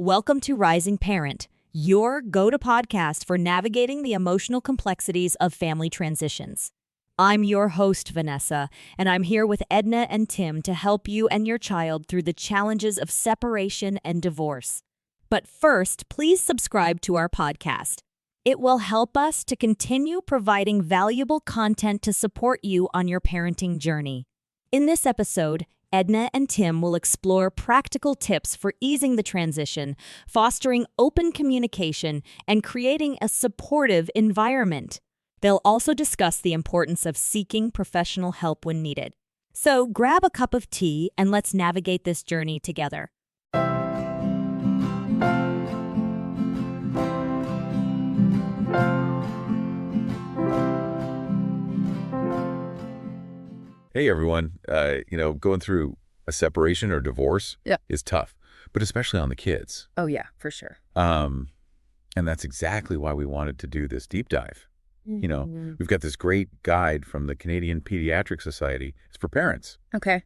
Welcome to Rising Parent, your go-to podcast for navigating the emotional complexities of family transitions. I'm your host, Vanessa, and I'm here with Edna and Tim to help you and your child through the challenges of separation and divorce. But first, please subscribe to our podcast. It will help us to continue providing valuable content to support you on your parenting journey. In this episode, Edna and Tim will explore practical tips for easing the transition, fostering open communication, and creating a supportive environment. They'll also discuss the importance of seeking professional help when needed. So grab a cup of tea and let's navigate this journey together. Hey everyone, going through a separation or divorce is tough, but especially on the kids. Oh yeah, for sure. And that's exactly why we wanted to do this deep dive. We've got this great guide from the Canadian Pediatric Society. It's for parents. Okay.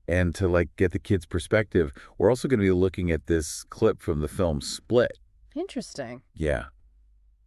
And to get the kids' perspective, we're also going to be looking at this clip from the film Split. Interesting. Yeah.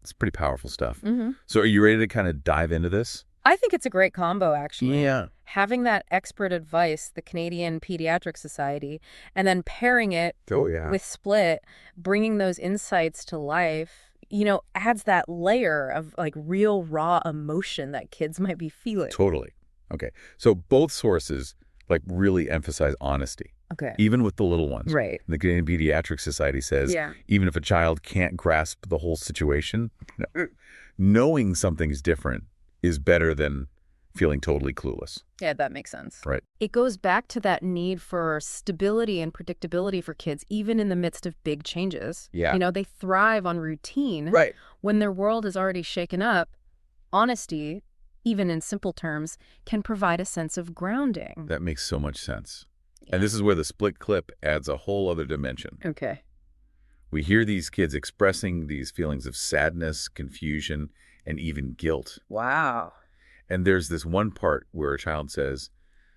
It's pretty powerful stuff. Mm-hmm. So are you ready to kind of dive into this? I think it's a great combo, actually. Yeah. Having that expert advice, the Canadian Pediatric Society, and then pairing it with Split, bringing those insights to life, adds that layer of real raw emotion that kids might be feeling. Totally. Okay. So both sources really emphasize honesty. Okay. Even with the little ones. Right. The Canadian Pediatric Society says even if a child can't grasp the whole situation, knowing something's different is better than feeling totally clueless. Yeah, that makes sense. Right. It goes back to that need for stability and predictability for kids, even in the midst of big changes. Yeah. They thrive on routine. Right. When their world is already shaken up, honesty, even in simple terms, can provide a sense of grounding. That makes so much sense. Yeah. And this is where the Split clip adds a whole other dimension. Okay. We hear these kids expressing these feelings of sadness, confusion, and even guilt. Wow. And there's this one part where a child says,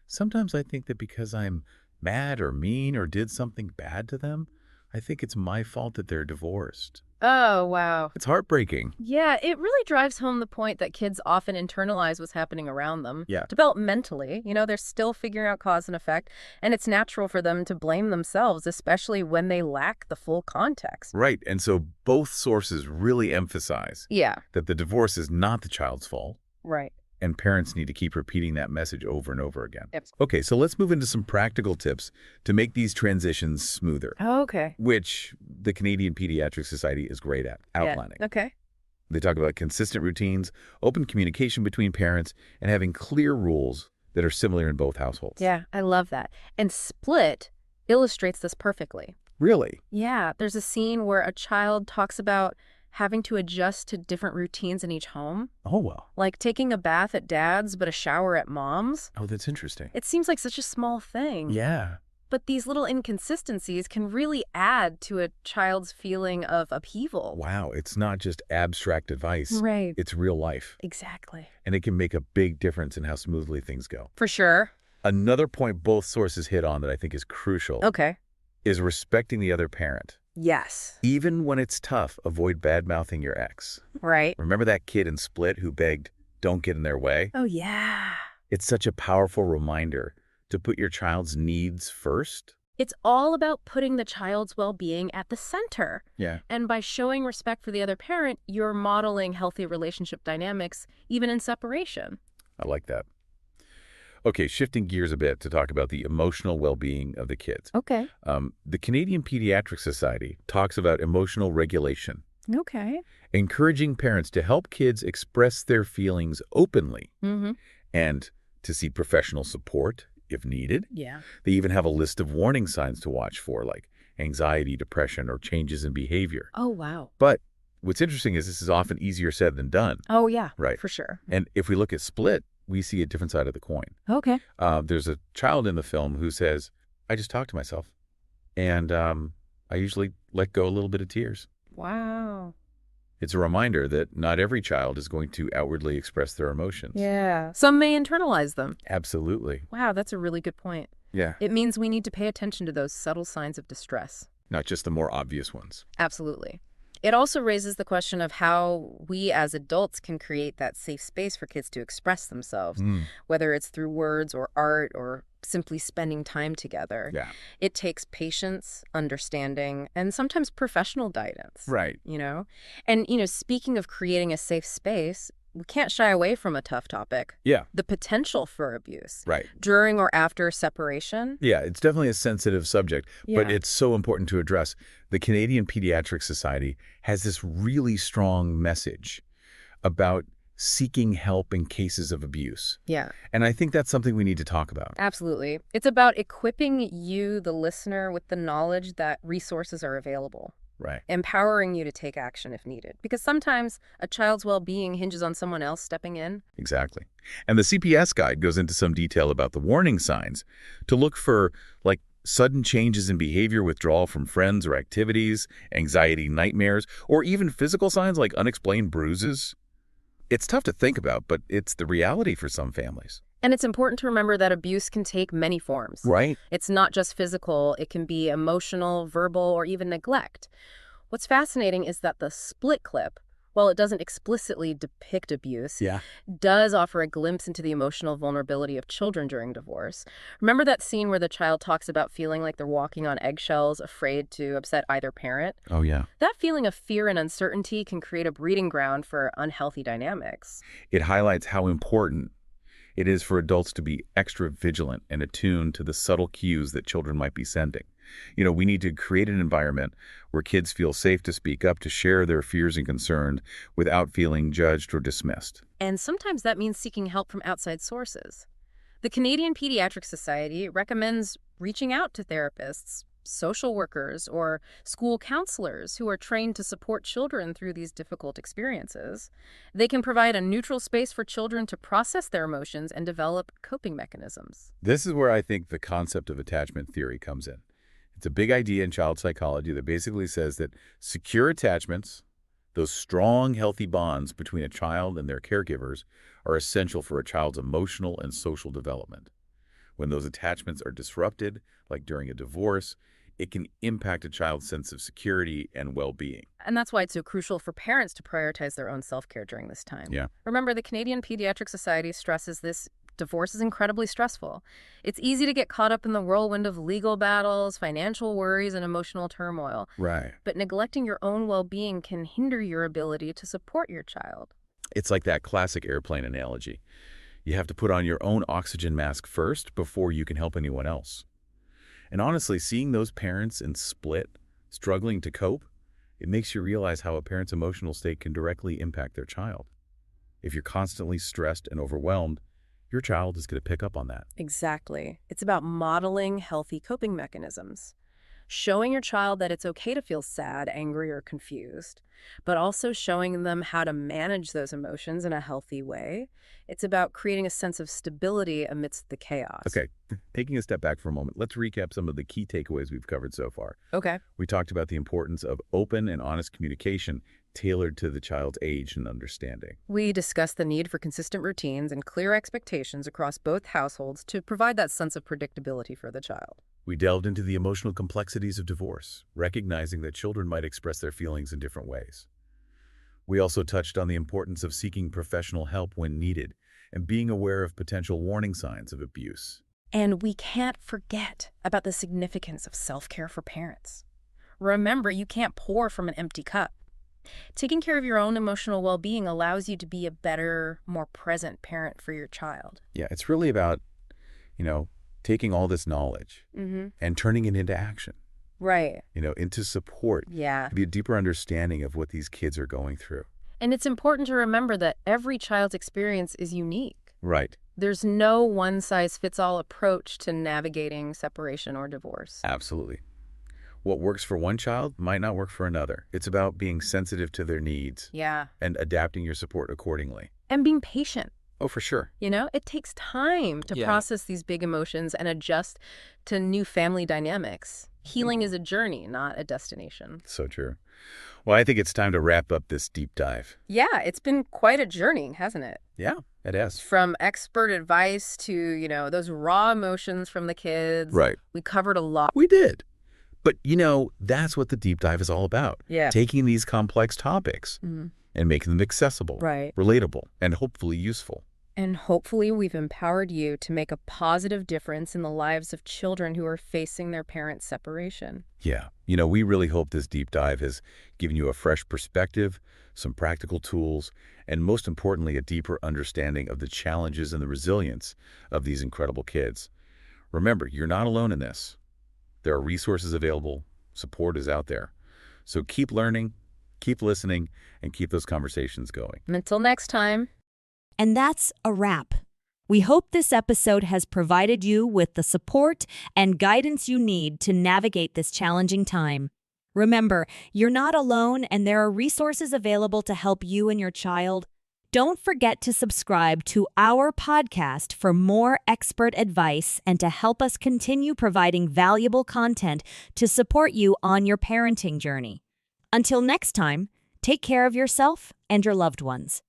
sometimes I think that because I'm mad or mean or did something bad to them, I think it's my fault that they're divorced. Oh, wow. It's heartbreaking. Yeah, it really drives home the point that kids often internalize what's happening around them. Yeah. Developmentally, they're still figuring out cause and effect, and it's natural for them to blame themselves, especially when they lack the full context. Right. And so both sources really emphasize that the divorce is not the child's fault. Right. And parents need to keep repeating that message over and over again. Yep. Okay, so let's move into some practical tips to make these transitions smoother. Oh, okay. Which the Canadian Pediatric Society is great at outlining. Yeah. Okay. They talk about consistent routines, open communication between parents, and having clear rules that are similar in both households. Yeah, I love that. And Split illustrates this perfectly. Really? Yeah, there's a scene where a child talks about having to adjust to different routines in each home. Oh, well. Like taking a bath at dad's but a shower at mom's. Oh, that's interesting. It seems like such a small thing. Yeah. But these little inconsistencies can really add to a child's feeling of upheaval. Wow, it's not just abstract advice. Right. It's real life. Exactly. And it can make a big difference in how smoothly things go. For sure. Another point both sources hit on that I think is crucial is respecting the other parent. Yes. Even when it's tough, avoid bad-mouthing your ex. Right. Remember that kid in Split who begged, don't get in their way? Oh, yeah. It's such a powerful reminder to put your child's needs first. It's all about putting the child's well-being at the center. Yeah. And by showing respect for the other parent, you're modeling healthy relationship dynamics, even in separation. I like that. Okay, shifting gears a bit to talk about the emotional well-being of the kids. Okay. The Canadian Pediatric Society talks about emotional regulation, Okay. encouraging parents to help kids express their feelings openly and to seek professional support if needed. Yeah. They even have a list of warning signs to watch for, like anxiety, depression, or changes in behavior. Oh, wow. But what's interesting is this is often easier said than done. Oh, yeah. Right. For sure. And if we look at Split, we see a different side of the coin. Okay. There's a child in the film who says, I just talk to myself. And I usually let go a little bit of tears. Wow. It's a reminder that not every child is going to outwardly express their emotions. Yeah. Some may internalize them. Absolutely. Wow, that's a really good point. Yeah. It means we need to pay attention to those subtle signs of distress. not just the more obvious ones. Absolutely. It also raises the question of how we as adults can create that safe space for kids to express themselves, whether it's through words or art or simply spending time together. Yeah. It takes patience, understanding, and sometimes professional guidance. Right. And, speaking of creating a safe space, we can't shy away from a tough topic. Yeah. The potential for abuse. Right. During or after separation. Yeah, it's definitely a sensitive subject, but Yeah. it's so important to address. The Canadian Pediatric Society has this really strong message about seeking help in cases of abuse. Yeah. And I think that's something we need to talk about. Absolutely. It's about equipping you, the listener, with the knowledge that resources are available. Right. Empowering you to take action if needed. Because sometimes a child's well-being hinges on someone else stepping in. Exactly. And the CPS guide goes into some detail about the warning signs to look for, like, sudden changes in behavior, withdrawal from friends or activities, anxiety, nightmares, or even physical signs like unexplained bruises. It's tough to think about, but it's the reality for some families. And it's important to remember that abuse can take many forms. Right. It's not just physical. It can be emotional, verbal, or even neglect. What's fascinating is that the split clip, while it doesn't explicitly depict abuse, does offer a glimpse into the emotional vulnerability of children during divorce. Remember that scene where the child talks about feeling like they're walking on eggshells, afraid to upset either parent? Oh, yeah. That feeling of fear and uncertainty can create a breeding ground for unhealthy dynamics. It highlights how important it is for adults to be extra vigilant and attuned to the subtle cues that children might be sending. We need to create an environment where kids feel safe to speak up, to share their fears and concerns without feeling judged or dismissed. And sometimes that means seeking help from outside sources. The Canadian Pediatric Society recommends reaching out to therapists, social workers, or school counselors who are trained to support children through these difficult experiences. They can provide a neutral space for children to process their emotions and develop coping mechanisms. This is where I think the concept of attachment theory comes in. It's a big idea in child psychology that basically says that secure attachments, those strong, healthy bonds between a child and their caregivers, are essential for a child's emotional and social development. When those attachments are disrupted, like during a divorce, it can impact a child's sense of security and well-being. And that's why it's so crucial for parents to prioritize their own self-care during this time. Yeah. Remember, the Canadian Pediatric Society stresses this. Divorce is incredibly stressful. It's easy to get caught up in the whirlwind of legal battles, financial worries, and emotional turmoil. Right. But neglecting your own well-being can hinder your ability to support your child. It's like that classic airplane analogy. You have to put on your own oxygen mask first before you can help anyone else. And honestly, seeing those parents in split, struggling to cope, it makes you realize how a parent's emotional state can directly impact their child. If you're constantly stressed and overwhelmed, your child is going to pick up on that. Exactly. It's about modeling healthy coping mechanisms. Showing your child that it's okay to feel sad, angry, or confused, but also showing them how to manage those emotions in a healthy way. It's about creating a sense of stability amidst the chaos. Okay, taking a step back for a moment, let's recap some of the key takeaways we've covered so far. Okay. We talked about the importance of open and honest communication tailored to the child's age and understanding. We discussed the need for consistent routines and clear expectations across both households to provide that sense of predictability for the child. We delved into the emotional complexities of divorce, recognizing that children might express their feelings in different ways. We also touched on the importance of seeking professional help when needed and being aware of potential warning signs of abuse. And we can't forget about the significance of self-care for parents. Remember, you can't pour from an empty cup. Taking care of your own emotional well-being allows you to be a better, more present parent for your child. Yeah, it's really about, taking all this knowledge and turning it into action. Right. Into support. Yeah. To be a deeper understanding of what these kids are going through. And it's important to remember that every child's experience is unique. Right. There's no one-size-fits-all approach to navigating separation or divorce. Absolutely. What works for one child might not work for another. It's about being sensitive to their needs. Yeah. And adapting your support accordingly. And being patient. Oh, for sure. It takes time to process these big emotions and adjust to new family dynamics. Healing is a journey, not a destination. So true. Well, I think it's time to wrap up this deep dive. Yeah, it's been quite a journey, hasn't it? Yeah, it has. From expert advice to, those raw emotions from the kids. Right. We covered a lot. We did. But, that's what the deep dive is all about. Yeah. Taking these complex topics and making them accessible, Right. relatable, and hopefully useful. And hopefully we've empowered you to make a positive difference in the lives of children who are facing their parents' separation. Yeah. We really hope this deep dive has given you a fresh perspective, some practical tools, and most importantly, a deeper understanding of the challenges and the resilience of these incredible kids. Remember, you're not alone in this. There are resources available. Support is out there. So keep learning, keep listening, and keep those conversations going. And until next time. And that's a wrap. We hope this episode has provided you with the support and guidance you need to navigate this challenging time. Remember, you're not alone and there are resources available to help you and your child. Don't forget to subscribe to our podcast for more expert advice and to help us continue providing valuable content to support you on your parenting journey. Until next time, take care of yourself and your loved ones.